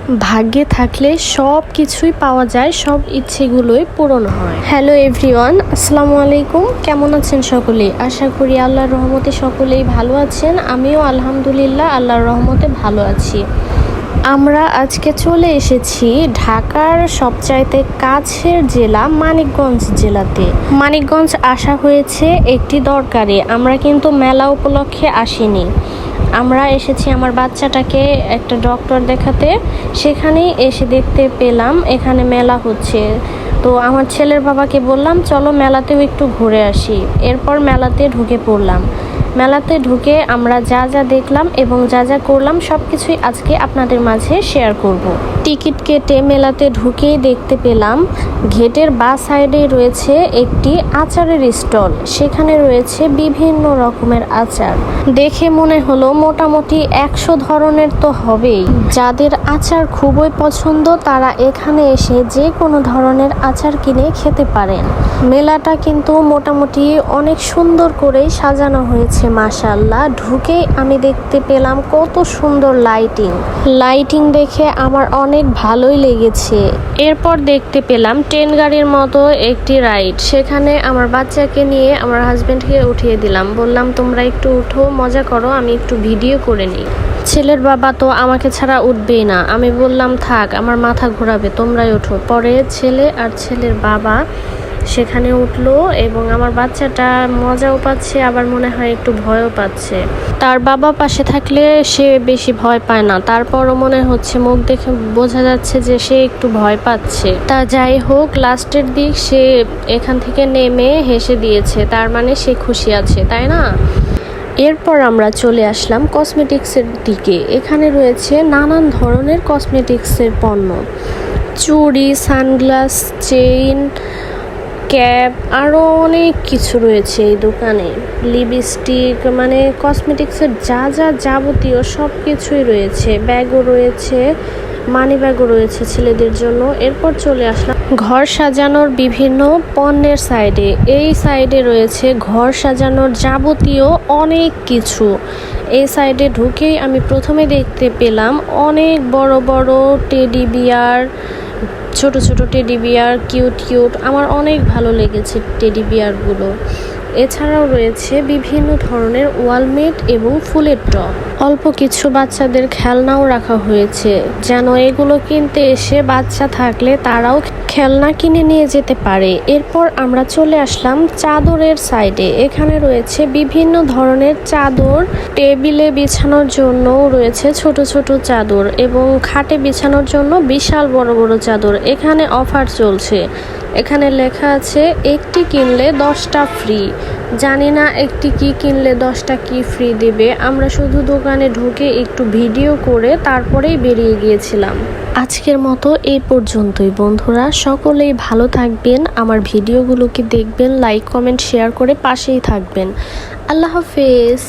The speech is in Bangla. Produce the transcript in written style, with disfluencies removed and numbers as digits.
ভাগ্যে থাকলে সব কিছুই পাওয়া যায়, সব ইচ্ছেগুলোই পূরণ হয়। হ্যালো এভরিওয়ান, আসসালামু আলাইকুম। কেমন আছেন সকলেই? আশা করি আল্লাহর রহমতে সকলেই ভালো আছেন। আমিও আলহামদুলিল্লাহ আল্লাহর রহমতে ভালো আছি। আমরা আজকে চলে এসেছি ঢাকার সবচাইতে কাছের জেলা মানিকগঞ্জ জেলাতে। মানিকগঞ্জ আসা হয়েছে একটি দরকারে। আমরা কিন্তু মেলা উপলক্ষে আসিনি, আমরা এসেছি আমার বাচ্চাটাকে একটা ডক্টর দেখাতে। সেখানেই এসে দেখতে পেলাম এখানে মেলা হচ্ছে। তো আমার ছেলের বাবাকে বললাম চলো মেলাতেও একটু ঘুরে আসি। এরপর মেলাতে ঢুকে পড়লাম। মেলাতে ঢুকে আমরা যা যা দেখলাম এবং যা যা করলাম সব কিছুই আজকে আপনাদের মাঝে শেয়ার করব। টিকিট কেটে মেলাতে ঢুকেই দেখতে পেলাম গেটের বাঁ সাইডে রয়েছে একটি আচারের স্টল। সেখানে রয়েছে বিভিন্ন রকমের আচার। দেখে মনে হলো মোটামুটি 100 ধরনের তো হবেই। যাদের আচার খুবই পছন্দ তারা এখানে এসে যে কোনো ধরনের আচার কিনে খেতে পারেন। মেলাটা কিন্তু মোটামুটি অনেক সুন্দর করেই সাজানো হয়েছে মাশাআল্লাহ। ঢুকেই আমি দেখতে পেলাম কত সুন্দর লাইটিং দেখে আমার অনেক ভালোই লেগেছে। এরপর দেখতে পেলাম ট্রেন গাড়ির মতো একটি রাইড। সেখানে আমার বাচ্চাকে নিয়ে আমার হাজবেন্ডকে উঠিয়ে দিলাম, বললাম তোমরা একটু উঠো, মজা করো, আমি একটু ভিডিও করে নিই। ছেলের বাবা তো আমাকে ছাড়া উঠবেই না। আমি বললাম থাক, আমার মাথা ঘোরাবে, তোমরাই ওঠো। পরে ছেলে আর ছেলের বাবা সেখানে উঠলো এবং আমার বাচ্চাটা মজাও পাচ্ছে, আবার মনে হয় একটু ভয়ও পাচ্ছে। তার বাবা পাশে থাকলে সে বেশি ভয় পায় না, তারপরও মনে হচ্ছে মুখ দেখে বোঝা যাচ্ছে যে সে একটু ভয় পাচ্ছে। তা যাই হোক, লাস্টের দিক সে এখান থেকে নেমে হেসে দিয়েছে, তার মানে সে খুশি আছে, তাই না? এরপর আমরা চলে আসলাম কসমেটিক্সের দিকে। এখানে রয়েছে নানান ধরনের কসমেটিক্সের পণ্য, চুড়ি, সানগ্লাস, চেইন, ক্যাপ, আরও অনেক কিছু রয়েছে এই দোকানে। লিপস্টিক, মানে কসমেটিক্সের যা যা যাবতীয় সব কিছুই রয়েছে। ব্যাগও রয়েছে, মানি ব্যাগও রয়েছে ছেলেদের জন্য। এরপর চলে আসলাম ঘর সাজানোর বিভিন্ন পণ্যের সাইডে। এই সাইডে রয়েছে ঘর সাজানোর যাবতীয় অনেক কিছু। এই সাইডে ঢুকেই আমি প্রথমে দেখতে পেলাম অনেক বড় বড় টেডি বিয়ার, ছোট ছোট টেডি বিয়ার, কিউট। আমার অনেক ভালো লেগেছে টেডি বিয়ারগুলো। এছাড়াও রয়েছে বিভিন্ন ধরনের ওয়ালমেট এবং ফুলের টব। অল্প কিছু বাচ্চাদের খেলনাও রাখা হয়েছে, যেন এগুলো কিনতে এসে বাচ্চা থাকলে তারাও খেলনা কিনে নিয়ে যেতে পারে। এরপর আমরা চলে আসলাম চাদরের সাইডে। এখানে রয়েছে বিভিন্ন ধরনের চাদর, টেবিলে বিছানোর জন্য রয়েছে ছোট ছোট চাদর এবং খাটে বিছানোর জন্য বিশাল বড় বড় চাদর। এখানে অফার চলছে। এখানে লেখা আছে একটি কিনলে 10টা ফ্রি। জানি না একটি কি কিনলে 10টা কি ফ্রি দেবে। আমরা শুধু দোকানে ঢুকে একটু ভিডিও করে তারপরেই বেরিয়ে গিয়েছিলাম। আজকের মতো এই পর্যন্তই বন্ধুরা, সকলেই ভালো থাকবেন, আমার ভিডিওগুলোকে দেখবেন, লাইক কমেন্ট শেয়ার করে পাশেই থাকবেন। আল্লাহ হাফেজ।